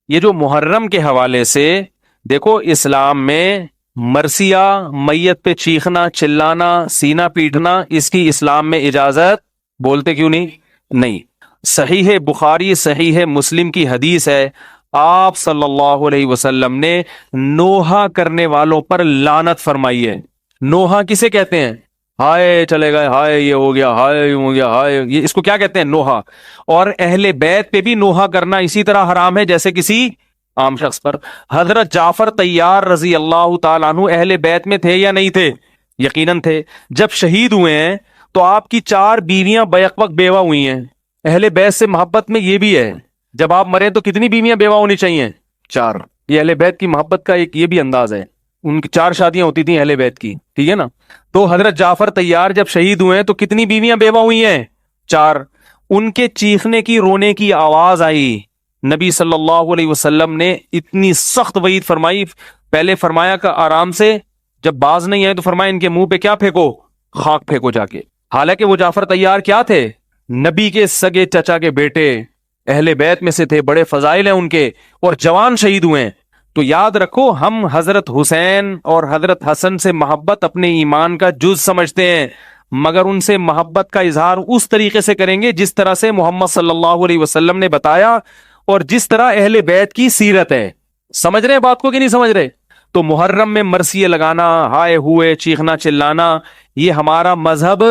یہ جو محرم کے حوالے سے دیکھو، اسلام میں مرثیہ، میت پہ چیخنا چلانا سینہ پیٹنا، اس کی اسلام میں اجازت بولتے کیوں نہیں؟ نہیں۔ صحیح بخاری صحیح مسلم کی حدیث ہے، آپ صلی اللہ علیہ وسلم نے نوحہ کرنے والوں پر لعنت فرمائی ہے۔ نوحہ کسے کہتے ہیں؟ ہائے چلے گئے، ہائے یہ ہو گیا، ہائے یہ ہو گیا، ہائے یہ، اس کو کیا کہتے ہیں؟ نوحہ۔ اور اہل بیت پہ بھی نوحہ کرنا اسی طرح حرام ہے جیسے کسی عام شخص پر۔ حضرت جعفر طیار رضی اللہ تعالیٰ عنہ اہل بیت میں تھے یا نہیں تھے؟ یقیناً تھے۔ جب شہید ہوئے ہیں تو آپ کی 4 بیویاں بیک وقت بیوہ ہوئی ہیں۔ اہل بیت سے محبت میں یہ بھی ہے، جب آپ مرے تو کتنی بیویاں بیوہ ہونی چاہیے؟ 4۔ یہ اہل بیت کی محبت کا ایک یہ بھی انداز ہے، ان کی 4 شادیاں ہوتی تھیں اہل بیت کی، ٹھیک ہے نا؟ تو حضرت جعفر طیار جب شہید ہوئے ہیں تو کتنی بیویاں بیوہ ہوئی ہیں؟ 4۔ ان کے چیخنے کی رونے کی آواز آئی، نبی صلی اللہ علیہ وسلم نے اتنی سخت وعید فرمائی۔ پہلے فرمایا کہ آرام سے، جب باز نہیں آئے تو فرمایا ان کے منہ پہ کیا پھینکو؟ خاک پھینکو جا کے۔ حالانکہ وہ جعفر طیار کیا تھے؟ نبی کے سگے چچا کے بیٹے، اہل بیت میں سے تھے، بڑے فضائل ہیں ان کے، اور جوان شہید ہوئے ہیں۔ تو یاد رکھو، ہم حضرت حسین اور حضرت حسن سے محبت اپنے ایمان کا جز سمجھتے ہیں، مگر ان سے محبت کا اظہار اس طریقے سے کریں گے جس طرح سے محمد صلی اللہ علیہ وسلم نے بتایا اور جس طرح اہل بیت کی سیرت ہے۔ سمجھ رہے ہیں بات کو کہ نہیں سمجھ رہے؟ تو محرم میں مرثیے لگانا، ہائے ہوئے، چیخنا چلانا، یہ ہمارا مذہب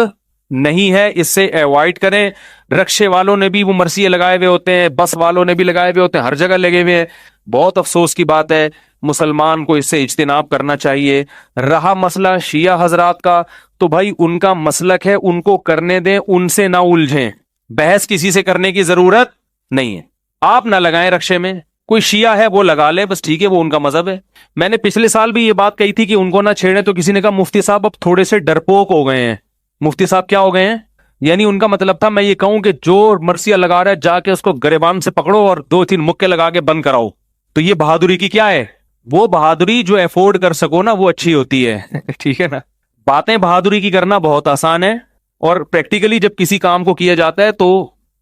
نہیں ہے، اس سے ایوائڈ کریں۔ رکشے والوں نے بھی وہ مرثیے لگائے ہوئے ہوتے ہیں، بس والوں نے بھی لگائے ہوئے ہوتے ہیں، ہر جگہ لگے ہوئے ہیں۔ بہت افسوس کی بات ہے، مسلمان کو اس سے اجتناب کرنا چاہیے۔ رہا مسئلہ شیعہ حضرات کا، تو بھائی ان کا مسلک ہے، ان کو کرنے دیں، ان سے نہ الجھیں، بحث کسی سے کرنے کی ضرورت نہیں ہے۔ آپ نہ لگائیں رکشے میں، کوئی شیعہ ہے وہ لگا لے، بس ٹھیک ہے، وہ ان کا مذہب ہے۔ میں نے پچھلے سال بھی یہ بات کہی تھی کہ ان کو نہ چھیڑیں، تو کسی نے کہا مفتی صاحب اب تھوڑے سے ڈرپوک ہو گئے ہیں۔ مفتی صاحب کیا ہو گئے ہیں؟ یعنی ان کا مطلب تھا میں یہ کہوں کہ جو مرثیہ لگا رہا ہے جا کے اس کو گریبان سے پکڑو اور 2-3 مکے لگا کے بند کراؤ۔ تو یہ بہادری کی کیا ہے؟ وہ بہادری جو افورڈ کر سکو نا وہ اچھی ہوتی ہے ٹھیک ہے نا؟ باتیں بہادری کی کرنا بہت آسان ہے، اور پریکٹیکلی جب کسی کام کو کیا جاتا ہے تو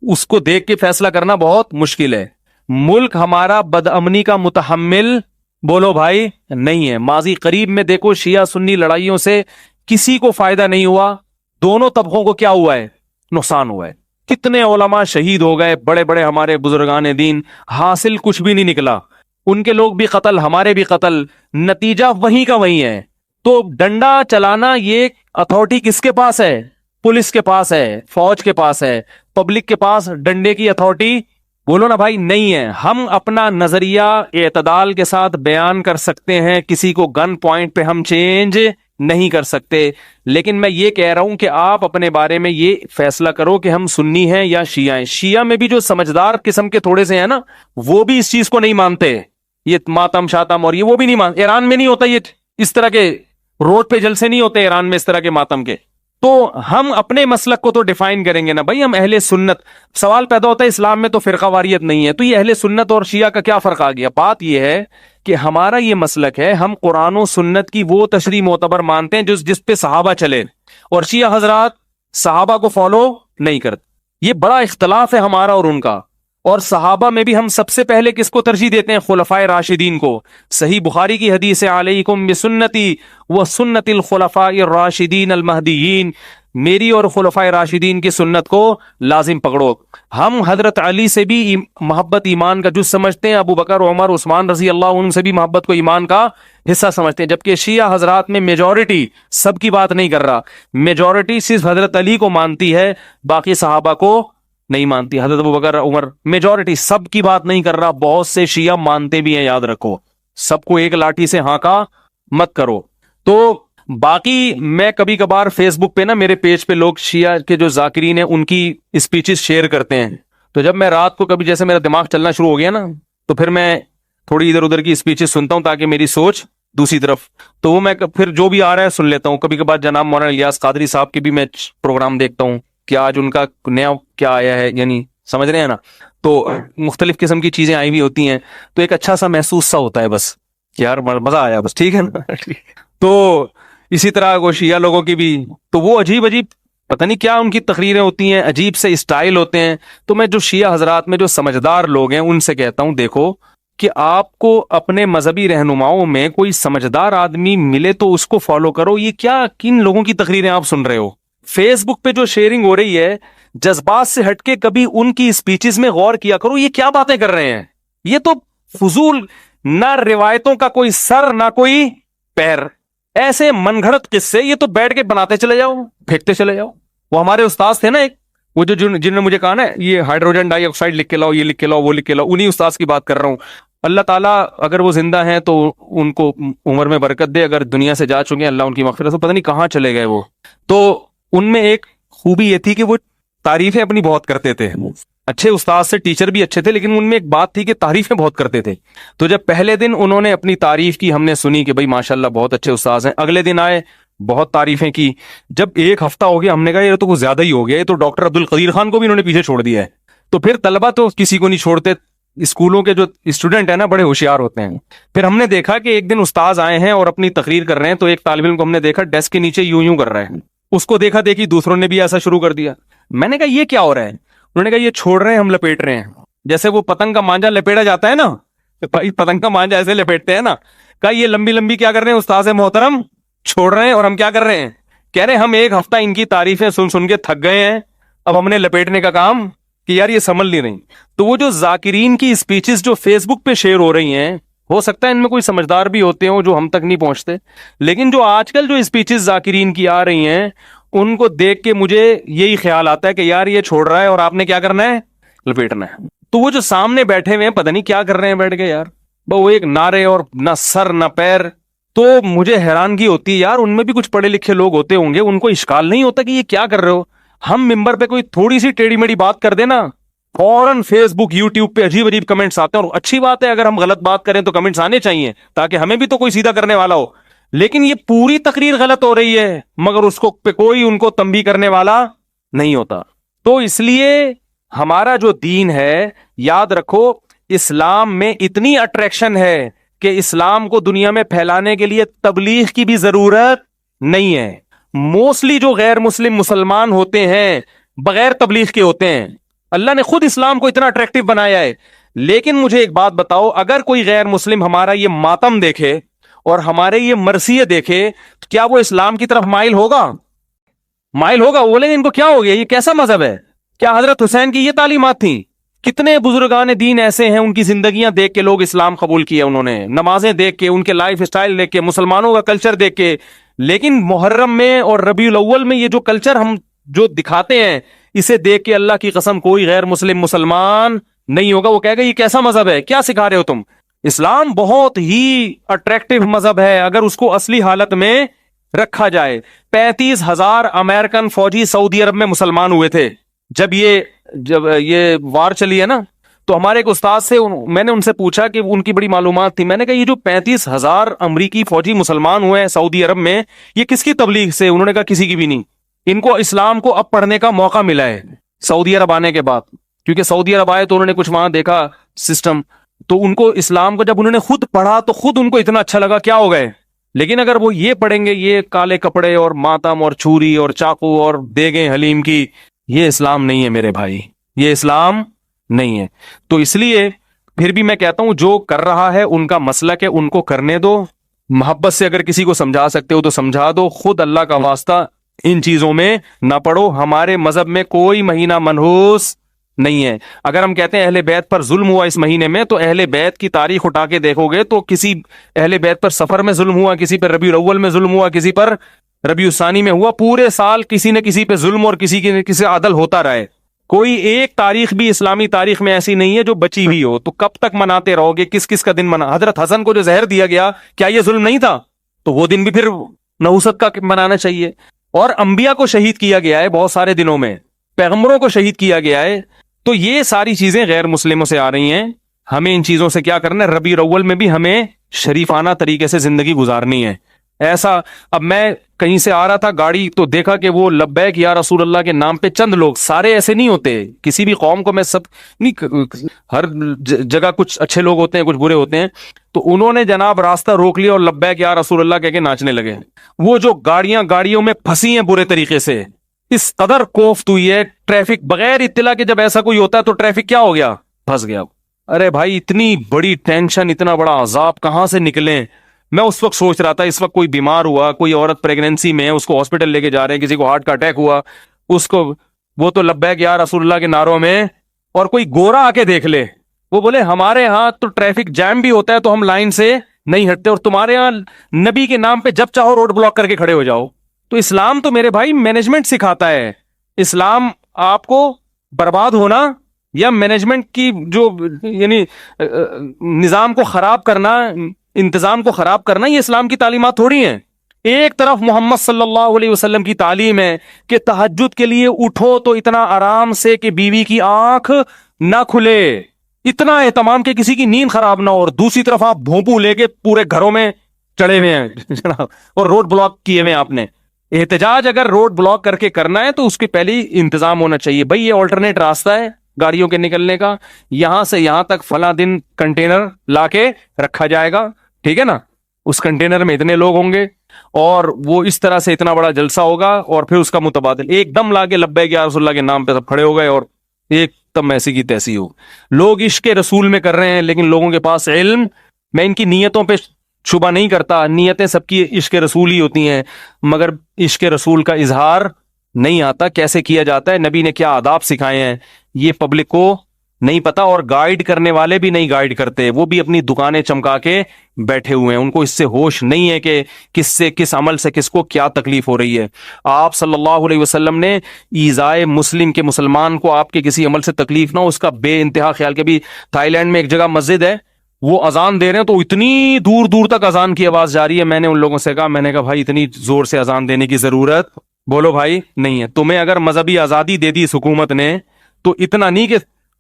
اس کو دیکھ کے فیصلہ کرنا بہت مشکل ہے۔ ملک ہمارا بدامنی کا متحمل بولو بھائی نہیں ہے۔ ماضی قریب میں دیکھو شیعہ سنی لڑائیوں سے کسی کو فائدہ نہیں ہوا، دونوں طبقوں کو کیا ہوا ہے؟ نقصان ہوا ہے۔ کتنے علماء شہید ہو گئے، بڑے بڑے ہمارے بزرگان دین، حاصل کچھ بھی نہیں نکلا۔ ان کے لوگ بھی قتل، ہمارے بھی قتل، نتیجہ وہیں کا وہیں ہے۔ تو ڈنڈا چلانا یہ اتھارٹی کس کے پاس ہے؟ پولیس کے پاس ہے، فوج کے پاس ہے۔ پبلک کے پاس ڈنڈے کی اتھارٹی بولو نا بھائی نہیں ہے۔ ہم اپنا نظریہ اعتدال کے ساتھ بیان کر سکتے ہیں، کسی کو گن پوائنٹ پہ ہم چینج نہیں کر سکتے، لیکن میں یہ کہہ رہا ہوں کہ آپ اپنے بارے میں یہ فیصلہ کرو کہ ہم سنی ہیں یا شیعہ ہیں۔ شیعہ میں بھی جو سمجھدار قسم کے تھوڑے سے ہیں نا، وہ بھی اس چیز کو نہیں مانتے، یہ ماتم شاتم اور یہ وہ بھی نہیں مانتے۔ ایران میں نہیں ہوتا یہ، اس طرح کے روڈ پہ جلسے نہیں ہوتے ایران میں اس طرح کے ماتم کے۔ تو ہم اپنے مسلک کو تو ڈیفائن کریں گے نا بھائی، ہم اہل سنت۔ سوال پیدا ہوتا ہے اسلام میں تو فرقہ واریت نہیں ہے، تو یہ اہل سنت اور شیعہ کا کیا فرق آ گیا؟ بات یہ ہے کہ ہمارا یہ مسلک ہے، ہم قرآن و سنت کی وہ تشریح معتبر مانتے ہیں جس پہ صحابہ چلے، اور شیعہ حضرات صحابہ کو فالو نہیں کرتے۔ یہ بڑا اختلاف ہے ہمارا اور ان کا۔ اور صحابہ میں بھی ہم سب سے پہلے کس کو ترجیح دیتے ہیں؟ خلفائے راشدین کو۔ صحیح بخاری کی حدیث ہے، علیکم بسنتی و سنت الخلفاء الراشدین المہدیین، میری اور خلفائے راشدین کی سنت کو لازم پکڑو۔ ہم حضرت علی سے بھی محبت ایمان کا جز سمجھتے ہیں، ابو بکر، عمر، عثمان رضی اللہ عنہ سے بھی محبت کو ایمان کا حصہ سمجھتے ہیں، جبکہ شیعہ حضرات میں میجورٹی، سب کی بات نہیں کر رہا، میجورٹی صرف حضرت علی کو مانتی ہے، باقی صحابہ کو نہیں مانتی۔ حضرت ابو بکر، عمر، میجورٹی، سب کی بات نہیں کر رہا، بہت سے شیعہ مانتے بھی ہیں، یاد رکھو، سب کو ایک لاٹھی سے ہانکا مت کرو۔ تو باقی میں کبھی کبھار فیس بک پہ نا، میرے پیج پہ لوگ شیعہ کے جو ذاکرین ہیں ان کی اسپیچز شیئر کرتے ہیں، تو جب میں رات کو کبھی جیسے میرا دماغ چلنا شروع ہو گیا نا، تو پھر میں تھوڑی ادھر ادھر کی اسپیچز سنتا ہوں تاکہ میری سوچ دوسری طرف، تو وہ میں پھر جو بھی آ رہا ہے سن لیتا ہوں۔ کبھی کبھار جناب مولانا الیاس قادری صاحب کے بھی میں پروگرام دیکھتا ہوں کہ آج ان کا نیا کیا آیا ہے، یعنی سمجھ رہے ہیں نا، تو مختلف قسم کی چیزیں آئی ہوئی ہوتی ہیں، تو ایک اچھا سا محسوس سا ہوتا ہے، بس یار مزہ آیا، بس ٹھیک ہے نا۔ تو اسی طرح وہ شیعہ لوگوں کی بھی، تو وہ عجیب عجیب پتہ نہیں کیا ان کی تقریریں ہوتی ہیں، عجیب سے اسٹائل ہوتے ہیں۔ تو میں جو شیعہ حضرات میں جو سمجھدار لوگ ہیں ان سے کہتا ہوں، دیکھو کہ آپ کو اپنے مذہبی رہنماؤں میں کوئی سمجھدار آدمی ملے تو اس کو فالو کرو. یہ کیا کن لوگوں کی تقریریں آپ سن رہے ہو؟ فیس بک پہ جو شیئرنگ ہو رہی ہے جذبات سے ہٹ کے کبھی ان کی اسپیچز میں غور کیا کرو. یہ کیا باتیں کر رہے ہیں؟ یہ تو فضول، نہ روایتوں کا کوئی سر نہ کوئی پیر، ایسے من گھڑت قصے. یہ تو بیٹھ کے بناتے چلے جاؤ، پھینکتے چلے جاؤ. وہ ہمارے استاد تھے نا ایک، وہ جو جن نے مجھے کہا نا یہ ہائیڈروجن ڈائی آکسائڈ لکھ کے لاؤ، یہ لکھ کے لاؤ، وہ لکھ کے لاؤ، انہی استاد کی بات کر رہا ہوں. اللہ تعالیٰ اگر وہ زندہ ہیں تو ان کو عمر میں برکت دے، اگر دنیا سے جا چکے ہیں اللہ ان کی مغفرت. تو پتہ نہیں کہاں چلے گئے وہ. تو ان میں ایک خوبی یہ تھی کہ وہ تعریفیں اپنی بہت کرتے تھے. اچھے استاد سے، ٹیچر بھی اچھے تھے، لیکن ان میں ایک بات تھی کہ تعریفیں بہت کرتے تھے. تو جب پہلے دن انہوں نے اپنی تعریف کی، ہم نے سنی کہ بھائی ماشاءاللہ بہت اچھے استاد ہیں. اگلے دن آئے، بہت تعریفیں کی. جب ایک ہفتہ ہو گیا ہم نے کہا یہ تو کچھ زیادہ ہی ہو گیا، یہ تو ڈاکٹر عبد القدیر خان کو بھی انہوں نے پیچھے چھوڑ دیا ہے. تو پھر طلبہ تو کسی کو نہیں چھوڑتے، اسکولوں کے جو اسٹوڈنٹ ہیں نا بڑے ہوشیار ہوتے ہیں. پھر ہم نے دیکھا کہ ایک دن استاذ آئے ہیں اور اپنی تقریر کر رہے ہیں، تو ایک طالب علم کو ہم نے دیکھا ڈیسک کے نیچے یوں یوں کر رہا ہے. اس کو دیکھا دیکھی دوسروں نے بھی ایسا شروع کر دیا. میں نے کہا یہ کیا ہو رہا ہے؟ انہوں نے کہا یہ چھوڑ رہے ہیں، ہم لپیٹ رہے ہیں. جیسے وہ پتنگ کا مانجا لپیٹا جاتا ہے نا، بھائی پتنگ کا مانجا ایسے لپیٹتے ہیں نا. کہا یہ لمبی لمبی کیا کر رہے ہیں استاذ محترم، چھوڑ رہے ہیں. اور ہم کیا کر رہے ہیں؟ کہہ رہے ہیں ہم ایک ہفتہ ان کی تعریفیں سن سن کے تھک گئے ہیں، اب ہم نے لپیٹنے کا کام کہ یار یہ سنبھل نہیں رہی. تو وہ جو ذاکرین کی اسپیچز جو فیس بک پہ شیئر ہو رہی ہیں، ہو سکتا ہے ان میں کوئی سمجھدار بھی ہوتے ہوں جو ہم تک نہیں پہنچتے، لیکن جو آج کل جو اسپیچز ذاکرین کی آ رہی ہیں ان کو دیکھ کے مجھے یہی خیال آتا ہے کہ یار یہ چھوڑ رہا ہے اور آپ نے کیا کرنا ہے؟ لپیٹنا ہے. تو وہ جو سامنے بیٹھے ہوئے ہیں پتہ نہیں کیا کر رہے ہیں بیٹھ کے یار، وہ ایک نعرے اور نہ سر نہ پیر. تو مجھے حیرانگی ہوتی ہے یار، ان میں بھی کچھ پڑھے لکھے لوگ ہوتے ہوں گے، ان کو اشکال نہیں ہوتا کہ یہ کیا کر رہے ہو. ہم ممبر پہ کوئی تھوڑی سی ٹیڑھی میڑھی بات کر دینا، فوراً فیس بک یوٹیوب پہ عجیب عجیب کمنٹس آتے ہیں. اور اچھی بات ہے اگر ہم غلط بات کریں تو کمنٹس آنے چاہیے تاکہ ہمیں بھی تو کوئی سیدھا کرنے والا ہو. لیکن یہ پوری تقریر غلط ہو رہی ہے مگر اس کو پہ کوئی ان کو تنبیہ کرنے والا نہیں ہوتا. تو اس لیے ہمارا جو دین ہے، یاد رکھو اسلام میں اتنی اٹریکشن ہے کہ اسلام کو دنیا میں پھیلانے کے لیے تبلیغ کی بھی ضرورت نہیں ہے. موسٹلی جو غیر مسلم مسلمان ہوتے ہیں بغیر تبلیغ کے ہوتے ہیں. اللہ نے خود اسلام کو اتنا اٹریکٹیو بنایا ہے. لیکن مجھے ایک بات بتاؤ، اگر کوئی غیر مسلم ہمارا یہ ماتم دیکھے اور ہمارے یہ مرثیے دیکھے تو کیا وہ اسلام کی طرف مائل ہوگا؟ مائل ہوگا؟ وہ بولیں گے ان کو کیا ہو گیا، یہ کیسا مذہب ہے؟ کیا حضرت حسین کی یہ تعلیمات تھیں؟ کتنے بزرگان دین ایسے ہیں ان کی زندگیاں دیکھ کے لوگ اسلام قبول کیا، انہوں نے نمازیں دیکھ کے، ان کے لائف سٹائل دیکھ کے، مسلمانوں کا کلچر دیکھ کے. لیکن محرم میں اور ربیع الاول میں یہ جو کلچر ہم جو دکھاتے ہیں، اسے دیکھ کے اللہ کی قسم کوئی غیر مسلم مسلمان نہیں ہوگا. وہ کہے گا یہ کیسا مذہب ہے، کیا سکھا رہے ہو تم؟ اسلام بہت ہی اٹریکٹیو مذہب ہے اگر اس کو اصلی حالت میں رکھا جائے. 35,000 امریکن فوجی سعودی عرب میں مسلمان ہوئے تھے جب یہ وار چلی ہے نا. تو ہمارے ایک استاد سے میں نے ان سے پوچھا کہ ان کی بڑی معلومات تھی. میں نے کہا یہ جو 35,000 امریکی فوجی مسلمان ہوئے ہیں سعودی عرب میں، یہ کس کی تبلیغ سے؟ انہوں نے کہا کسی کی بھی نہیں. ان کو اسلام کو اب پڑھنے کا موقع ملا ہے سعودی عرب آنے کے بعد، کیونکہ سعودی عرب آئے تو انہوں نے کچھ وہاں دیکھا سسٹم، تو ان کو اسلام کو جب انہوں نے خود پڑھا تو خود ان کو اتنا اچھا لگا، کیا ہو گئے. لیکن اگر وہ یہ پڑھیں گے یہ کالے کپڑے اور ماتم اور چھری اور چاقو اور دیگیں حلیم کی، یہ اسلام نہیں ہے میرے بھائی، یہ اسلام نہیں ہے. تو اس لیے پھر بھی میں کہتا ہوں جو کر رہا ہے ان کا مسلک ہے، ان کو کرنے دو. محبت سے اگر کسی کو سمجھا سکتے ہو تو سمجھا دو. خود اللہ کا واسطہ ان چیزوں میں نہ پڑو. ہمارے مذہب میں کوئی مہینہ منحوس نہیں ہے. اگر ہم کہتے ہیں اہل بیت پر ظلم ہوا اس مہینے میں، تو اہل بیت کی تاریخ اٹھا کے دیکھو گے تو کسی اہل بیت پر سفر میں ظلم ہوا، کسی پر ربیع الاول میں ظلم ہوا، کسی پر ربیع الثانی میں ہوا. پورے سال کسی نے کسی پہ ظلم اور کسی نے کسی عدل ہوتا رہے. کوئی ایک تاریخ بھی اسلامی تاریخ میں ایسی نہیں ہے جو بچی ہوئی ہو. تو کب تک مناتے رہو گے؟ کس کس کا دن منا؟ حضرت حسن کو جو زہر دیا گیا کیا یہ ظلم نہیں تھا؟ تو وہ دن بھی پھر نحوست کا منانا چاہیے. اور انبیاء کو شہید کیا گیا ہے بہت سارے دنوں میں، پیغمبروں کو شہید کیا گیا ہے. تو یہ ساری چیزیں غیر مسلموں سے آ رہی ہیں. ہمیں ان چیزوں سے کیا کرنا ہے؟ ربیع الاول میں بھی ہمیں شریفانہ طریقے سے زندگی گزارنی ہے. ایسا اب میں کہیں سے آ رہا تھا گاڑی تو دیکھا کہ وہ لبیک یا رسول اللہ کے نام پہ چند لوگ، سارے ایسے نہیں ہوتے. کسی بھی قوم کو میں سب نہیں، ہر جگہ کچھ اچھے لوگ ہوتے ہیں کچھ برے ہوتے ہیں. تو انہوں نے جناب راستہ روک لیا اور لبیک یا رسول اللہ کہہ کے ناچنے لگے. وہ جو گاڑیوں میں پھنسی ہیں برے طریقے سے، اس قدر کوفت ہوئی ہے ٹریفک بغیر اطلاع کے. جب ایسا کوئی ہوتا ہے تو ٹریفک کیا ہو گیا؟ پھنس گیا. ارے بھائی اتنی بڑی ٹینشن, اتنا بڑا عذاب کہاں سے نکلیں. میں اس وقت سوچ رہا تھا, اس وقت کوئی بیمار ہوا, کوئی عورت پریگنینسی میں ہے, اس کو ہاسپٹل لے کے جا رہے ہیں, کسی کو ہارٹ کا اٹیک ہوا, اس کو وہ تو لبیک یا رسول اللہ کے نعروں میں, اور کوئی گورا آ کے دیکھ لے, وہ بولے ہمارے ہاں تو ٹریفک جام بھی ہوتا ہے تو ہم لائن سے نہیں ہٹتے, اور تمہارے ہاں نبی کے نام پہ جب چاہو روڈ بلاک کر کے کھڑے ہو جاؤ. تو اسلام تو میرے بھائی مینجمنٹ سکھاتا ہے. اسلام آپ کو برباد ہونا یا مینجمنٹ کی جو یعنی نظام کو خراب کرنا, انتظام کو خراب کرنا, یہ اسلام کی تعلیمات تھوڑی ہیں. ایک طرف محمد صلی اللہ علیہ وسلم کی تعلیم ہے کہ تہجد کے لیے اٹھو تو اتنا آرام سے کہ بیوی کی آنکھ نہ کھلے, اتنا اہتمام کہ کسی کی نیند خراب نہ ہو, اور دوسری طرف آپ بھونپو لے کے پورے گھروں میں چڑھے ہوئے ہیں جناب, اور روڈ بلاک کیے ہوئے ہیں آپ نے. احتجاج اگر روڈ بلاک کر کے کرنا ہے تو اس کے پہلے ہی انتظام ہونا چاہیے. بھائی یہ آلٹرنیٹ راستہ ہے گاڑیوں کے نکلنے کا, یہاں سے یہاں تک فلاں دن کنٹینر لا کے رکھا جائے گا, ٹھیک ہے نا, اس کنٹینر میں اتنے لوگ ہوں گے, اور وہ اس طرح سے اتنا بڑا جلسہ ہوگا, اور پھر اس کا متبادل ایک دم لا کے لبیک یا رسول اللہ کے نام پہ سب کھڑے ہو گئے, اور ایک دم ایسی کی تیسی ہو. لوگ عشق رسول میں کر رہے ہیں, لیکن لوگوں کے پاس علم, میں ان کی نیتوں پہ شبہ نہیں کرتا, نیتیں سب کی عشق رسول ہی ہوتی ہیں, مگر عشق رسول کا اظہار نہیں آتا, کیسے کیا جاتا ہے, نبی نے کیا آداب سکھائے ہیں, یہ پبلک کو نہیں پتا, اور گائیڈ کرنے والے بھی نہیں گائیڈ کرتے, وہ بھی اپنی دکانیں چمکا کے بیٹھے ہوئے ہیں, ان کو اس سے ہوش نہیں ہے کہ کس سے کس عمل سے کس کو کیا تکلیف ہو رہی ہے. آپ صلی اللہ علیہ وسلم نے ایذائے مسلم کے مسلمان کو آپ کے کسی عمل سے تکلیف نہ ہو اس کا بے انتہا خیال. کے بھی تھائی لینڈ میں ایک جگہ مسجد ہے, وہ اذان دے رہے ہیں تو اتنی دور دور تک اذان کی آواز جا رہی ہے. میں نے ان لوگوں سے کہا, میں نے کہا بھائی اتنی زور سے اذان دینے کی ضرورت, بولو بھائی, نہیں ہے. تمہیں اگر مذہبی آزادی دے دی اس حکومت نے تو اتنا نہیں کہ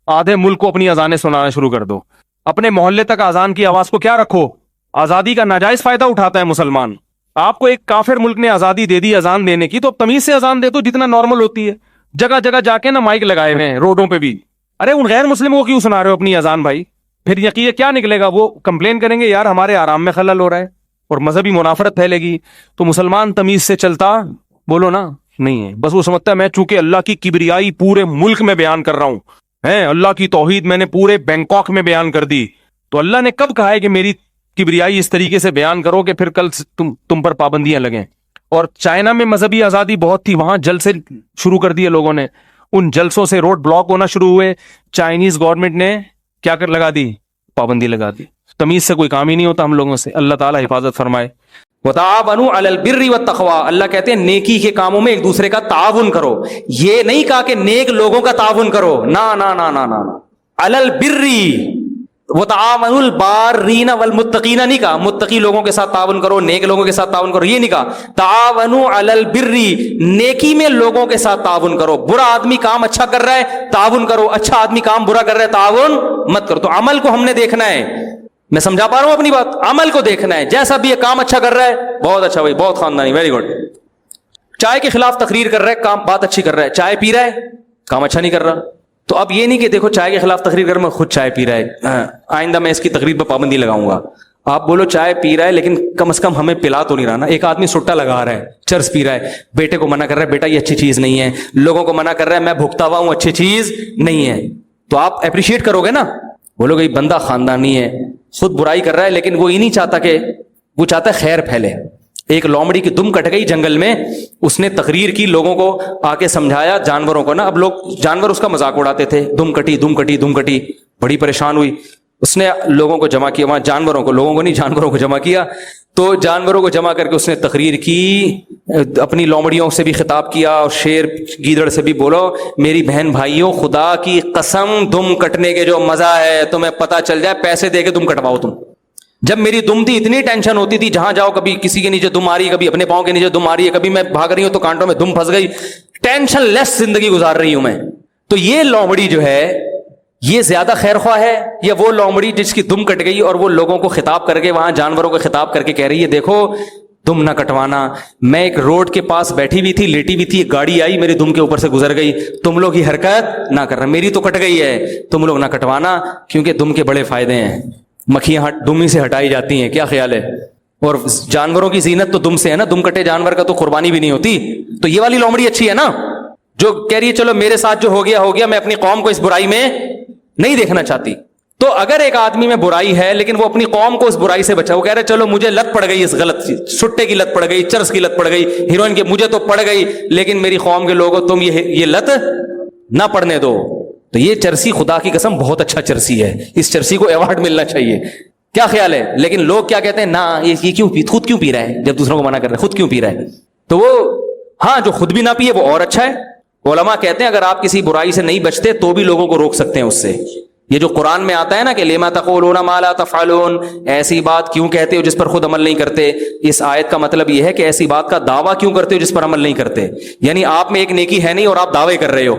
آدھے ملک کو اپنی اذانیں سنانا شروع کر دو, اپنے محلے تک اذان کی آواز کو کیا رکھو. آزادی کا ناجائز فائدہ اٹھاتا ہے مسلمان. آپ کو ایک کافر ملک نے آزادی دے دی اذان دینے کی, تو اب تمیز سے اذان دے دو جتنا نارمل ہوتی ہے. جگہ جگہ جا کے نا مائک لگائے ہوئے ہیں روڈوں پہ بھی. ارے ان غیر مسلموں کو کیوں سنا رہے ہو اپنی اذان بھائی؟ پھر یقین کیا نکلے گا, وہ کمپلین کریں گے یار ہمارے آرام میں خلل ہو رہا ہے, اور مذہبی منافرت پھیلے گی. تو مسلمان تمیز سے چلتا, بولو نا, نہیں ہے. بس وہ سمجھتا ہے میں چونکہ اللہ کی کبریائی پورے ملک میں بیان کر رہا ہوں, اللہ کی توحید میں نے پورے بینکاک میں بیان کر دی, تو اللہ نے کب کہا ہے کہ میری کبریائی اس طریقے سے بیان کرو کہ پھر کل تم پر پابندیاں لگیں. اور چائنا میں مذہبی آزادی بہت تھی, وہاں جلسے شروع کر دیے لوگوں نے, ان جلسوں سے روڈ بلاک ہونا شروع ہوئے. چائنیز گورنمنٹ نے کیا کر لگا دی, پابندی لگا دی. تمیز سے کوئی کام ہی نہیں ہوتا ہم لوگوں سے. اللہ تعالیٰ حفاظت فرمائے. وتعاونوا علی البر والتقوی, اللہ کہتے ہیں نیکی کے کاموں میں ایک دوسرے کا تعاون کرو. یہ نہیں کہا کہ نیک لوگوں کا تعاون کرو, نا نا نا نا نا, علی البر. وتعاونوا البارین والمتقین نہیں کہا متقی لوگوں کے ساتھ تعاون کرو, نیک لوگوں کے ساتھ تعاون کرو, یہ نہیں کہا. تعاونوا علی البر, نیکی میں لوگوں کے ساتھ تعاون کرو. برا آدمی کام اچھا کر رہا ہے تعاون کرو, اچھا آدمی کام برا کر رہا ہے تعاون مت کرو. تو عمل کو ہم نے دیکھنا ہے. میں سمجھا پا رہا ہوں اپنی بات؟ عمل کو دیکھنا ہے. جیسا بھی یہ کام اچھا کر رہا ہے, بہت اچھا بھائی, بہت خاندانی, ویری گڈ. چائے کے خلاف تقریر کر رہا ہے, کام بات اچھی کر رہا ہے. چائے پی رہا ہے, کام اچھا نہیں کر رہا. تو اب یہ نہیں کہ دیکھو چائے کے خلاف تقریر کر, میں خود چائے پی رہا ہے, آئندہ میں اس کی تقریر پہ پابندی لگاؤں گا. آپ بولو چائے پی رہا ہے لیکن کم از کم ہمیں پلا تو نہیں رہا نا. ایک آدمی سٹا لگا رہا ہے, چرس پی رہا ہے, بیٹے کو منع کر رہا ہے بیٹا یہ اچھی چیز نہیں ہے, لوگوں کو منع کر رہا ہے میں بھگتا ہوا ہوں اچھی چیز نہیں ہے, تو آپ اپریشیٹ کرو گے نا. بولو گے بندہ خاندانی ہے, خود برائی کر رہا ہے لیکن وہ یہ نہیں چاہتا کہ, وہ چاہتا ہے خیر پھیلے. ایک لومڑی کی دم کٹ گئی جنگل میں, اس نے تقریر کی, لوگوں کو آ کے سمجھایا, جانوروں کو نا, اب لوگ جانور اس کا مذاق اڑاتے تھے, دم کٹی دم کٹی دم کٹی, بڑی پریشان ہوئی. اس نے لوگوں کو جمع کیا, وہاں جانوروں کو, لوگوں کو نہیں جانوروں کو جمع کیا. تو جانوروں کو جمع کر کے اس نے تقریر کی, اپنی لومڑیوں سے بھی خطاب کیا اور شیر گیدڑ سے بھی, بولو میری بہن بھائیوں خدا کی قسم دم کٹنے کے جو مزہ ہے تمہیں پتہ چل جائے, پیسے دے کے دم کٹواؤ تم. جب میری دم تھی اتنی ٹینشن ہوتی تھی, جہاں جاؤ کبھی کسی کے نیچے دم آ رہی ہے, کبھی اپنے پاؤں کے نیچے دم آ رہی ہے, کبھی میں بھاگ رہی ہوں تو کانٹوں میں دم پھنس گئی, ٹینشن لیس زندگی گزار رہی ہوں میں. تو یہ لومڑی جو ہے یہ زیادہ خیر خواہ ہے یا وہ لومڑی جس کی دم کٹ گئی اور وہ لوگوں کو خطاب کر کے, وہاں جانوروں کو خطاب کر کے کہہ رہی ہے دیکھو دم نہ کٹوانا, میں ایک روڈ کے پاس بیٹھی ہوئی تھی, لیٹی ہوئی تھی, ایک گاڑی آئی میرے دم کے اوپر سے گزر گئی, تم لوگ ہی حرکت نہ کرنا, میری تو کٹ گئی ہے, تم لوگ نہ کٹوانا کیونکہ دم کے بڑے فائدے ہیں. مکھیاں دم ہی سے ہٹائی جاتی ہیں, کیا خیال ہے؟ اور جانوروں کی زینت تو دم سے ہے نا, دم کٹے جانور کا تو قربانی بھی نہیں ہوتی. تو یہ والی لومڑی اچھی ہے نا, جو کہہ رہی ہے چلو میرے ساتھ جو ہو گیا ہو گیا, میں اپنی قوم کو اس برائی میں نہیں دیکھنا چاہتی. تو اگر ایک آدمی میں برائی ہے لیکن وہ اپنی قوم کو اس برائی سے بچا, وہ کہہ رہے چلو مجھے لت پڑ گئی اس غلط چیز, سٹے کی لت پڑ گئی, چرس کی لت پڑ گئی, ہیروئن کی مجھے تو پڑ گئی, لیکن میری قوم کے لوگوں تم یہ لت نہ پڑنے دو, تو یہ چرسی خدا کی قسم بہت اچھا چرسی ہے, اس چرسی کو ایوارڈ ملنا چاہیے. کیا خیال ہے؟ لیکن لوگ کیا کہتے ہیں, نہ یہ کیوں خود کیوں پی رہا ہے, جب دوسروں کو منع کر رہا ہے خود کیوں پی رہا ہے. تو وہ ہاں جو خود بھی نہ پیے وہ اور اچھا ہے. علماء کہتے ہیں اگر آپ کسی برائی سے نہیں بچتے تو بھی لوگوں کو روک سکتے ہیں اس سے. یہ جو قرآن میں آتا ہے نا کہ لما تقولون ما لا تفعلون, ایسی بات کیوں کہتے ہو جس پر خود عمل نہیں کرتے, اس آیت کا مطلب یہ ہے کہ ایسی بات کا دعویٰ کیوں کرتے ہو جس پر عمل نہیں کرتے. یعنی آپ میں ایک نیکی ہے نہیں اور آپ دعوے کر رہے ہو,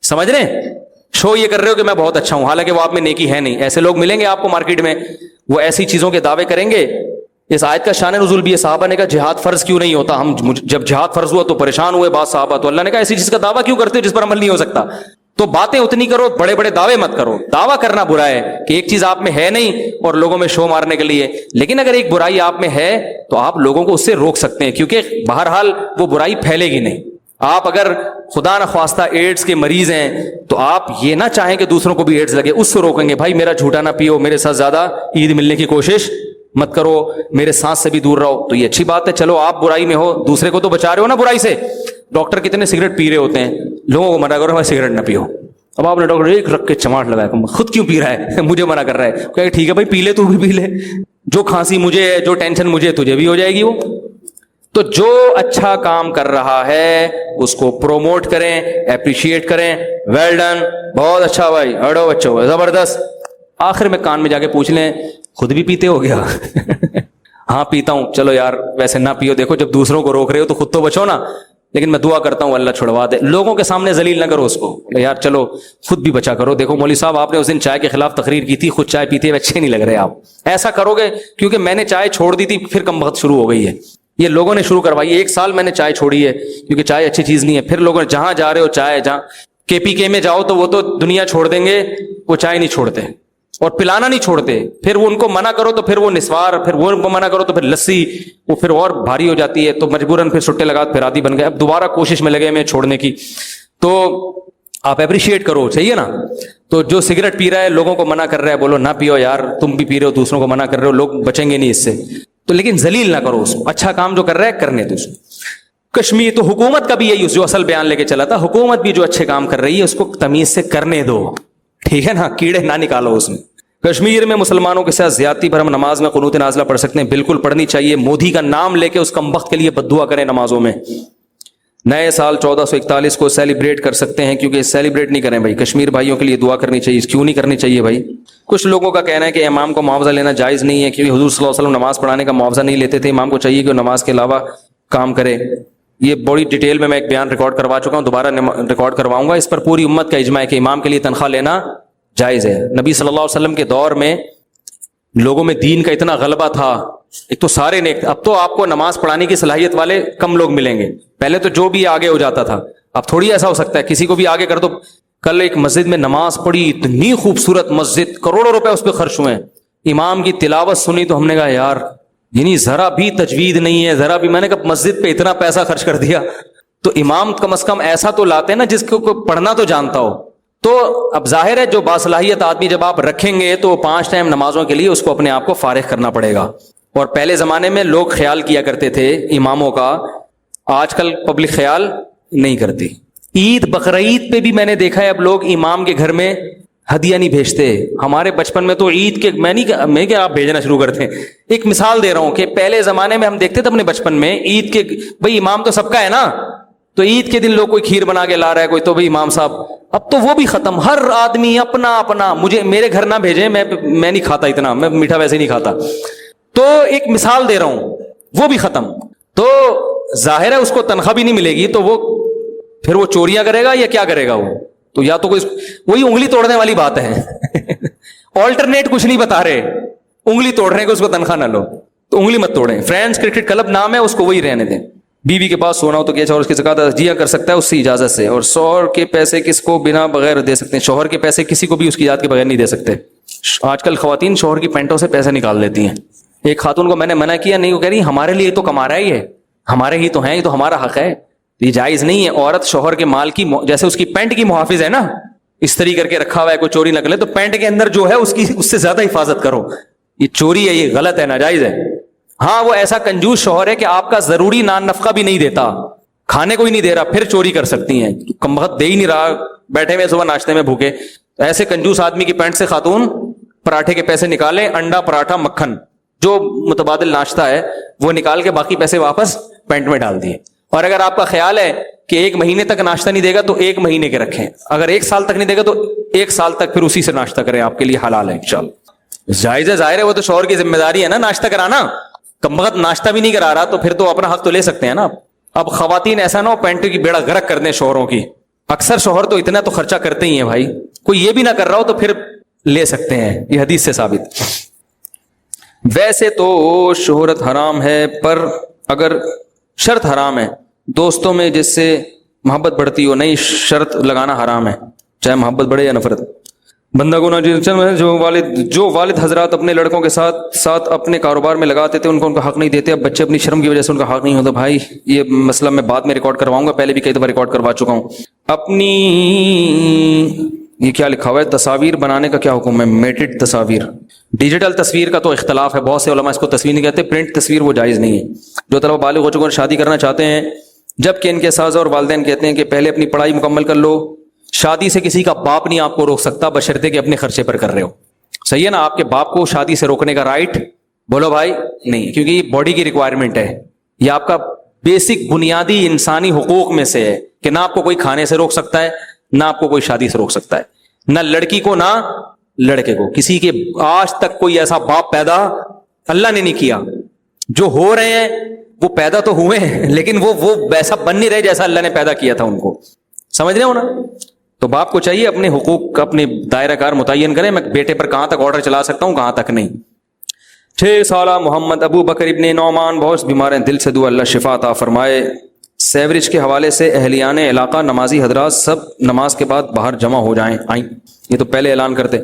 سمجھ رہے ہیں, شو یہ کر رہے ہو کہ میں بہت اچھا ہوں, حالانکہ وہ آپ میں نیکی ہے نہیں. ایسے لوگ ملیں گے آپ کو مارکیٹ میں, وہ ایسی چیزوں کے دعوے کریں گے. اس آیت کا شان نزول بھی ہے, صحابہ نے کہا جہاد فرض کیوں نہیں ہوتا, ہم جب جہاد فرض ہوا تو پریشان ہوئے بعض صحابہ, تو اللہ نے کہا ایسی چیز کا دعویٰ کیوں کرتے ہو جس پر عمل نہیں ہو سکتا. تو باتیں اتنی کرو, بڑے بڑے دعوے مت کرو. دعویٰ کرنا برا ہے کہ ایک چیز آپ میں ہے نہیں اور لوگوں میں شو مارنے کے لیے, لیکن اگر ایک برائی آپ میں ہے تو آپ لوگوں کو اس سے روک سکتے ہیں, کیونکہ بہرحال وہ برائی پھیلے گی نہیں. آپ اگر خدا نخواستہ ایڈز کے مریض ہیں تو آپ یہ نہ چاہیں کہ دوسروں کو بھی ایڈز لگے, اس سے روکیں گے, بھائی میرا جھوٹا نہ پیو, میرے ساتھ زیادہ عید ملنے کی کوشش مت کرو, میرے سانس سے بھی دور رہو. تو یہ اچھی بات ہے, چلو آپ برائی میں ہو, دوسرے کو تو بچا رہے ہو نا برائی سے. ڈاکٹر کتنے سگریٹ پی رہے ہوتے ہیں, لوگوں کو منع کرو بھائی سگریٹ نہ پیو. اب آپ نے ڈاکٹر ایک رکھ کے چماٹ لگایا, خود کیوں پی رہا ہے, مجھے منع کر رہا ہے, کہ ٹھیک ہے بھائی پی لے, تو بھی پی لے, جو کھانسی مجھے ہے, جو ٹینشن مجھے, تجھے بھی ہو جائے گی وہ. تو جو اچھا کام کر رہا ہے اس کو پروموٹ کریں, اپریشیٹ کریں, ویل ڈن, بہت اچھا بھائی, اڑو بچوں زبردست. آخر میں کان میں جا کے پوچھ لیں خود بھی پیتے ہو گیا ہاں پیتا ہوں, چلو یار ویسے نہ پیو, دیکھو جب دوسروں کو روک رہے ہو تو خود تو بچو نا, لیکن میں دعا کرتا ہوں اللہ چھڑوا دے. لوگوں کے سامنے ذلیل نہ کرو اس کو, یار چلو خود بھی بچا کرو. دیکھو مولوی صاحب آپ نے اس دن چائے کے خلاف تقریر کی تھی, خود چائے پیتے ہوئے اچھے نہیں لگ رہے آپ, ایسا کرو گے کیونکہ میں نے چائے چھوڑ دی تھی, پھر کم وقت شروع ہو گئی ہے. یہ لوگوں نے شروع کروائی ہے, 1 سال میں نے چائے چھوڑی ہے کیونکہ چائے اچھی چیز نہیں ہے. پھر لوگوں نے جہاں جا رہے ہو چائے, جہاں KPK میں جاؤ تو وہ تو دنیا چھوڑ دیں گے, وہ چائے نہیں چھوڑتے اور پلانا نہیں چھوڑتے. پھر وہ ان کو منع کرو تو پھر وہ نسوار, پھر وہ ان کو منع کرو تو پھر لسی, وہ پھر اور بھاری ہو جاتی ہے, تو مجبوراً پھر سٹے لگا پھر عادی بن گئے. اب دوبارہ کوشش میں لگے میں چھوڑنے کی. تو آپ اپریشیٹ کرو, چاہیے نا. تو جو سگریٹ پی رہا ہے لوگوں کو منع کر رہا ہے, بولو نہ پیو یار, تم بھی پی رہے ہو, دوسروں کو منع کر رہے ہو, لوگ بچیں گے نہیں اس سے. تو لیکن ذلیل نہ کرو اس کو, اچھا کام جو کر رہا ہے کرنے دو اس کو. کشمیر تو حکومت کا بھی یہی جو اصل بیان لے کے چلا تھا, حکومت بھی جو اچھے کام کر رہی ہے اس کو تمیز سے کرنے دو, ٹھیک ہے نا, کیڑے نہ نکالو اس میں. کشمیر میں مسلمانوں کے ساتھ زیادتی پر ہم نماز میں قنوت نازلہ پڑھ سکتے ہیں, بالکل پڑھنی چاہیے. مودی کا نام لے کے اس کمبخت کے لیے بد دعا کریں نمازوں میں. نئے سال 1441 کو سیلیبریٹ کر سکتے ہیں, کیونکہ سیلیبریٹ نہیں کریں بھائی, کشمیر بھائیوں کے لیے دعا کرنی چاہیے. کیوں نہیں کرنی چاہیے بھائی؟ کچھ لوگوں کا کہنا ہے کہ امام کو معاوضہ لینا جائز نہیں ہے, کیونکہ حضور صلی اللہ علیہ وسلم نماز پڑھانے کا معاوضہ نہیں لیتے تھے. امام کو چاہیے کہ وہ نماز کے علاوہ کام کرے. یہ بڑی ڈیٹیل میں ایک بیان ریکارڈ کروا چکا ہوں, دوبارہ ریکارڈ کرواؤں گا. اس پر پوری امت کا اجماع ہے کہ امام کے لیے تنخواہ لینا جائز ہے. نبی صلی اللہ علیہ وسلم کے دور میں لوگوں میں دین کا اتنا غلبہ تھا, ایک تو سارے نیک, اب تو آپ کو نماز پڑھانے کی صلاحیت والے کم لوگ ملیں گے. پہلے تو جو بھی آگے ہو جاتا تھا, اب تھوڑی ایسا ہو سکتا ہے کسی کو بھی آگے کر دو. کل ایک مسجد میں نماز پڑھی, اتنی خوبصورت مسجد, کروڑوں روپے اس پہ خرچ ہوئے, امام کی تلاوت سنی تو ہم نے کہا یار یعنی ذرا بھی تجوید نہیں ہے, ذرا بھی. میں نے کہا مسجد پہ اتنا پیسہ خرچ کر دیا, تو امام کم از کم ایسا تو لاتے ہیں نا جس کو پڑھنا تو جانتا ہو. تو اب ظاہر ہے جو باصلاحیت آدمی جب آپ رکھیں گے تو 5 ٹائم نمازوں کے لیے اس کو اپنے آپ کو فارغ کرنا پڑے گا. اور پہلے زمانے میں لوگ خیال کیا کرتے تھے اماموں کا, آج کل پبلک خیال نہیں کرتی. عید بقرعید پہ بھی میں نے دیکھا ہے اب لوگ امام کے گھر میں ہدیہ نہیں بھیجتے. ہمارے بچپن میں تو عید کے میں کیا آپ بھیجنا شروع کرتے ہیں. ایک مثال دے رہا ہوں کہ پہلے زمانے میں ہم دیکھتے تھے اپنے بچپن میں عید کے, بھائی امام تو سب کا ہے نا, تو عید کے دن لوگ کوئی کھیر بنا کے لا رہا ہے کوئی, تو بھائی امام صاحب. اب تو وہ بھی ختم, ہر آدمی اپنا اپنا, مجھے میرے گھر نہ بھیجیں, میں نہیں کھاتا اتنا, میں میٹھا ویسے نہیں کھاتا. تو ایک مثال دے رہا ہوں, وہ بھی ختم. تو ظاہر ہے اس کو تنخواہ بھی نہیں ملے گی, تو وہ پھر وہ چوریاں کرے گا یا کیا کرے گا وہ, تو یا تو کوئی وہی انگلی توڑنے والی بات ہے آلٹرنیٹ کچھ نہیں بتا رہے, انگلی توڑ رہے ہیں کہ اس کو تنخواہ نہ لو, تو انگلی مت توڑیں. فرینڈز کرکٹ کلب نام ہے, اس کو وہی رہنے دیں. بیوی کے پاس سونا ہو تو کیا اور اس کی زکات جیا کر سکتا ہے اس کی اجازت سے, اور شوہر کے پیسے کس کو بنا بغیر دے سکتے ہیں؟ شوہر کے پیسے کسی کو بھی اس کی اجازت کے بغیر نہیں دے سکتے. آج کل خواتین شوہر کی پینٹوں سے پیسے نکال دیتی ہیں. ایک خاتون کو میں نے منع کیا, نہیں, وہ کہہ رہی ہمارے لیے تو کما رہا ہے, یہ ہمارے ہی تو ہیں, یہ تو ہمارا حق ہے, یہ جائز نہیں ہے. عورت شوہر کے مال کی, جیسے اس کی پینٹ کی محافظ ہے نا, استری کر کے رکھا ہوا ہے, کوئی چوری نہ کر لے, تو پینٹ کے اندر جو ہے اس سے زیادہ حفاظت کرو. یہ چوری ہے, یہ غلط ہے, ناجائز ہے. ہاں وہ ایسا کنجوس شوہر ہے کہ آپ کا ضروری نان نفقہ بھی نہیں دیتا, کھانے کو ہی نہیں دے رہا, پھر چوری کر سکتی ہیں. کم وقت دے ہی نہیں رہا, بیٹھے ہوئے صبح ناشتے میں بھوکے, ایسے کنجوس آدمی کی پینٹ سے خاتون پراٹھے کے پیسے نکالیں, انڈا پراٹھا مکھن جو متبادل ناشتہ ہے وہ نکال کے باقی پیسے واپس پینٹ میں ڈال دیے. اور اگر آپ کا خیال ہے کہ 1 مہینے تک ناشتہ نہیں دے گا تو 1 مہینے کے رکھیں, اگر 1 سال تک نہیں دے گا تو 1 سال تک پھر اسی سے ناشتہ کریں, آپ کے لیے حلال ہے انشاءاللہ. جائز ہے, ظاہر ہے, وہ تو شوہر کی ذمہ داری ہے نا ناشتہ کرانا. کم وقت ناشتہ بھی نہیں کرا رہا تو پھر تو اپنا حق تو لے سکتے ہیں نا. اب خواتین ایسا نہ ہو پینٹ کی بیڑا غرق کر دیں شوہروں کی. اکثر شوہر تو اتنا تو خرچہ کرتے ہی ہیں بھائی, کوئی یہ بھی نہ کر رہا ہو تو پھر لے سکتے ہیں, یہ حدیث سے ثابت. ویسے تو شہرت حرام ہے, پر اگر شرط حرام ہے, دوستوں میں جس سے محبت بڑھتی ہو, نہیں شرط لگانا حرام ہے, چاہے محبت بڑھے یا نفرت. بندہ کو جو والد حضرات اپنے لڑکوں کے ساتھ اپنے کاروبار میں لگاتے تھے ان کو ان کا حق نہیں دیتے, اب بچے اپنی شرم کی وجہ سے ان کا حق نہیں ہوتا. بھائی یہ مسئلہ میں بعد میں ریکارڈ کرواؤں گا, پہلے بھی کئی دفعہ ریکارڈ کروا چکا ہوں. اپنی یہ کیا لکھا ہوا ہے, تصاویر بنانے کا کیا حکم ہے؟ میٹڈ تصاویر, ڈیجیٹل تصویر کا تو اختلاف ہے, بہت سے علماء اس کو تصویر نہیں کہتے, پرنٹ تصویر وہ جائز نہیں ہے. جو طلبہ بالغ ہو چکے ہیں شادی کرنا چاہتے ہیں, جبکہ ان کے ساز اور والدین کہتے ہیں کہ پہلے اپنی پڑھائی مکمل کر لو, شادی سے کسی کا باپ نہیں آپ کو روک سکتا بشرطے کہ اپنے خرچے پر کر رہے ہو. صحیح ہے نا, آپ کے باپ کو شادی سے روکنے کا رائٹ بولو بھائی نہیں, کیونکہ یہ باڈی کی ریکوائرمنٹ ہے, یہ آپ کا بیسک بنیادی انسانی حقوق میں سے ہے کہ نہ آپ کو کوئی کھانے سے روک سکتا ہے, نہ آپ کو کوئی شادی سے روک سکتا ہے, نہ لڑکی کو نہ لڑکے کو. کسی کے آج تک کوئی ایسا باپ پیدا اللہ نے نہیں کیا. جو ہو رہے ہیں وہ پیدا تو ہوئے ہیں لیکن وہ ویسا بن نہیں رہے جیسا اللہ نے پیدا کیا تھا ان کو. سمجھ رہے ہو نا؟ تو باپ کو چاہیے اپنے حقوق کا اپنے دائرہ کار متعین کریں, میں بیٹے پر کہاں تک آرڈر چلا سکتا ہوں کہاں تک نہیں. 6 سالہ محمد ابو بکر ابن نعمان بہت بیمار ہیں, دل سے دعا اللہ شفا عطا فرمائے. سیوریج کے حوالے سے اہلیان علاقہ نمازی حضرات سب نماز کے بعد باہر جمع ہو جائیں. آئیں, یہ تو پہلے اعلان کرتے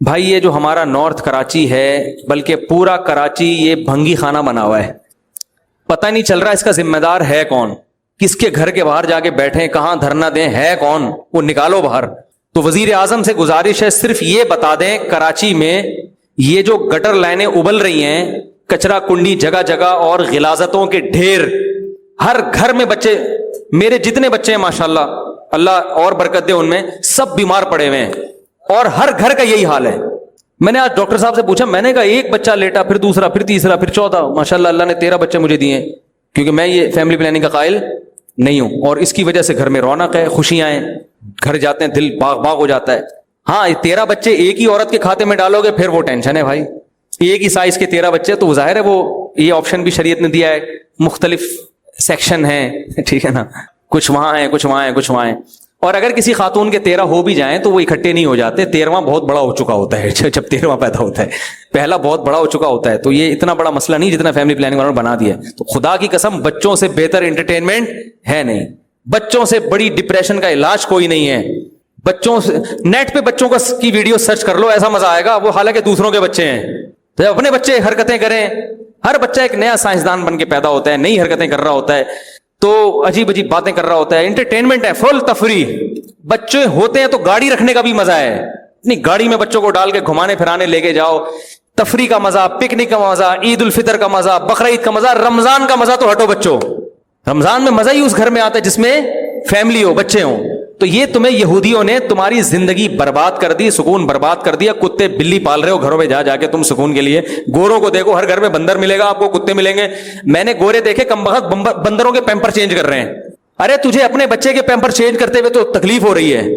بھائی. یہ جو ہمارا نارتھ کراچی ہے, بلکہ پورا کراچی یہ بھنگی خانہ بنا ہوا ہے, پتہ نہیں چل رہا اس کا ذمہ دار ہے کون, کس کے گھر کے باہر جا کے بیٹھیں, کہاں دھرنا دیں, ہے کون, وہ نکالو باہر. تو وزیر اعظم سے گزارش ہے صرف یہ بتا دیں کراچی میں یہ جو گٹر لائنیں ابل رہی ہیں, کچرا کنڈی جگہ جگہ اور غلاظتوں کے ڈھیر, ہر گھر میں بچے, میرے جتنے بچے ہیں ماشاءاللہ اللہ اور برکت دے ان میں, سب بیمار پڑے ہوئے ہیں اور ہر گھر کا یہی حال ہے. میں نے آج ڈاکٹر صاحب سے پوچھا, میں نے کہا ایک بچہ لیٹا, پھر دوسرا, پھر تیسرا, پھر چوتھا. ماشاءاللہ اللہ نے 13 بچے مجھے دیے, کیونکہ میں یہ فیملی پلاننگ کا قائل نہیں ہوں, اور اس کی وجہ سے گھر میں رونق ہے, خوشیاں ہیں, گھر جاتے ہیں دل باغ باغ ہو جاتا ہے. ہاں 13 بچے ایک ہی عورت کے کھاتے میں ڈالو گے پھر وہ ٹینشن ہے بھائی. ایک ہی سائز کے 13 بچے, تو ظاہر ہے وہ یہ آپشن بھی شریعت نے دیا ہے, مختلف سیکشن ہیں, ٹھیک ہے نا, کچھ وہاں ہیں, کچھ وہاں ہیں, کچھ وہاں ہیں. اور اگر کسی خاتون کے 13 ہو بھی جائیں تو وہ اکٹھے نہیں ہو جاتے, 13واں بہت بڑا ہو چکا ہوتا ہے جب 13واں پیدا ہوتا ہے, پہلا بہت بڑا ہو چکا ہوتا ہے. تو یہ اتنا بڑا مسئلہ نہیں جتنا فیملی پلاننگ والوں نے بنا دیا ہے. تو خدا کی قسم بچوں سے بہتر انٹرٹینمنٹ ہے نہیں, بچوں سے بڑی ڈپریشن کا علاج کوئی نہیں ہے. بچوں سے نیٹ پہ بچوں کی ویڈیو سرچ کر لو, ایسا مزہ آئے گا, وہ حالانکہ دوسروں کے بچے ہیں. جب اپنے بچے حرکتیں کریں, ہر بچہ ایک نیا سائنسدان بن کے پیدا ہوتا ہے, نئی حرکتیں کر رہا ہوتا ہے, تو عجیب عجیب باتیں کر رہا ہوتا ہے, انٹرٹینمنٹ ہے, فل تفریح. بچے ہوتے ہیں تو گاڑی رکھنے کا بھی مزہ ہے, نہیں گاڑی میں بچوں کو ڈال کے گھمانے پھرانے لے کے جاؤ, تفریح کا مزہ, پکنک کا مزہ, عید الفطر کا مزہ, بقرعید کا مزہ, رمضان کا مزہ تو ہٹو بچوں, رمضان میں مزہ ہی اس گھر میں آتا ہے جس میں فیملی ہو, بچے ہوں. تو یہ تمہیں یہودیوں نے تمہاری زندگی برباد کر دی, سکون برباد کر دیا. کتے بلی پال رہے ہو گھروں میں جا جا کے تم سکون کے لیے. گوروں کو دیکھو, ہر گھر میں بندر ملے گا آپ کو, کتے ملیں گے. میں نے گورے دیکھے کم بخت بندروں کے پیمپر چینج کر رہے ہیں. ارے تجھے اپنے بچے کے پیمپر چینج کرتے ہوئے تو تکلیف ہو رہی ہے,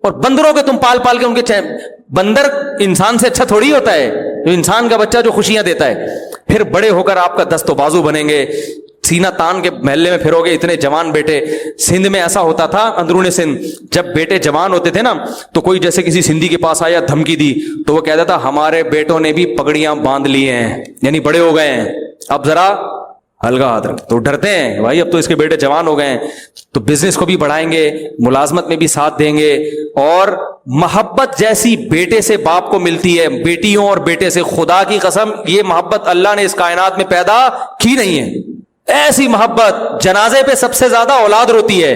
اور بندروں کے تم پال پال کے ان کے بندر انسان سے اچھا تھوڑی ہوتا ہے, جو انسان کا بچہ جو خوشیاں دیتا ہے. پھر بڑے ہو کر آپ کا دست و بازو بنیں گے, سینہ تان کے محلے میں پھرو گے, اتنے جوان بیٹے. سندھ میں ایسا ہوتا تھا, اندرون سندھ, جب بیٹے جوان ہوتے تھے نا تو کوئی جیسے کسی سندھی کے پاس آیا دھمکی دی تو وہ کہتا تھا ہمارے بیٹوں نے بھی پگڑیاں باندھ لی ہیں, یعنی بڑے ہو گئے ہیں, اب ذرا ہلکا ہاتھ رکھ. تو ڈرتے ہیں بھائی, اب تو اس کے بیٹے جوان ہو گئے ہیں, تو بزنس کو بھی بڑھائیں گے, ملازمت میں بھی ساتھ دیں گے. اور محبت جیسی بیٹے سے باپ کو ملتی ہے, بیٹیوں اور بیٹے سے, خدا کی قسم یہ محبت اللہ نے اس کائنات میں پیدا کی نہیں ہے. ایسی محبت, جنازے پہ سب سے زیادہ اولاد روتی ہے,